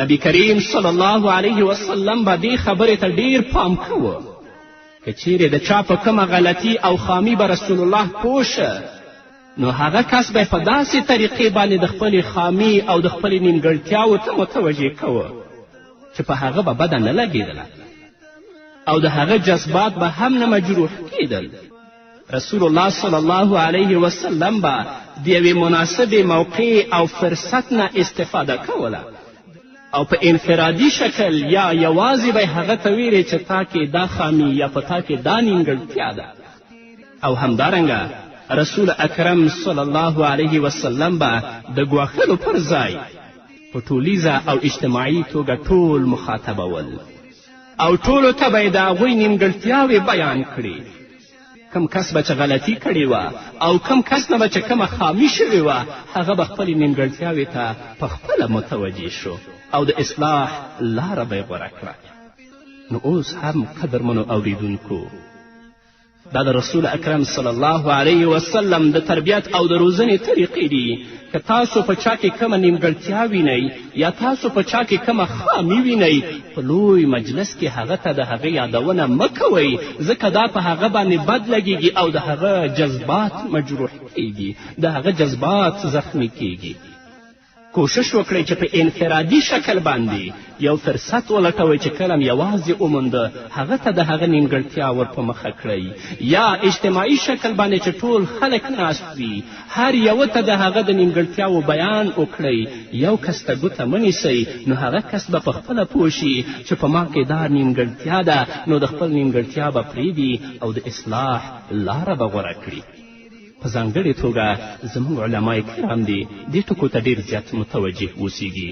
نبی کریم صلی الله علیه وسلم به دې خبرې ته ډیر پام کوه که چیرې د چا په کومه غلطي او خامي به رسول الله پوه شه نو هغه کس به په داسې طریقې باندې د خپلې خامي او د خپلې نیمګړتیاوو ته متوجه کوه چې په هغه به بده نه لګېدله او د هغه جذبات به هم نه مجروح کېدل. رسول الله صلی الله علیه وسلم به د یوې مناسبې موقع او فرصت نه استفاده کوله او په انفرادي شکل یا یوازې به هغه ته ویلې چې تا کې دا خامي یا په تا کې دا نیمګړتیا ده. او همدارنګه رسول اکرم صلی الله علیه وسلم به د ګواښلو پر ځای په ټولیزه او اجتماعي توګه ټول مخاطبول او ټولو ته به یې د هغوی نیمګړتیاوې بیان کړي. کم کس به چې غلطي کړې وه او کم کس نه به چې کومه خامي شوې وه هغه به خپلې نیمګړتیاوې ته په خپله متوجه شو او د اصلاح لاره به یې غوره کړه. نو اوس هم قدرمنو اوریدونکو دا د رسول اکرم صلی الله علیه وسلم د تربیت او د روزنې طریقې دي. که تاسو په چا کې کومه نیمګړتیا وینئ یا تاسو په چا کې کومه خامي وینئ په لوی مجلس کې هغه ته د هغه یادونه مه کوئ ځکه دا په هغه باندې بد لګیږي او د هغه جذبات مجروح کیږي، د هغه جذبات زخمی کیږي. کوشش وکړئ چې په انفرادي شکل باندې یو فرصت ولټوئ چې کله م یوازې ومونده هغه ته د هغه نیمګړتیا ور په مخه کړئ، یا اجتماعي شکل باندې چې ټول خلک ناست وي هر یوه ته د هغه د نیمګړتیاوو بیان وکړئ. یو کس ته ګوته مه نیسئ نو هغه کس به په خپله پوه شي چې په ما کې دا نیمګړتیا ده نو د خپل نیمګړتیا به پرېږدي او د اصلاح لاره به غوره کړي. په ځانګړې توګه زموږ علمای کرام دي دې ټکو ته ډېر زیات متوجه اوسیږي.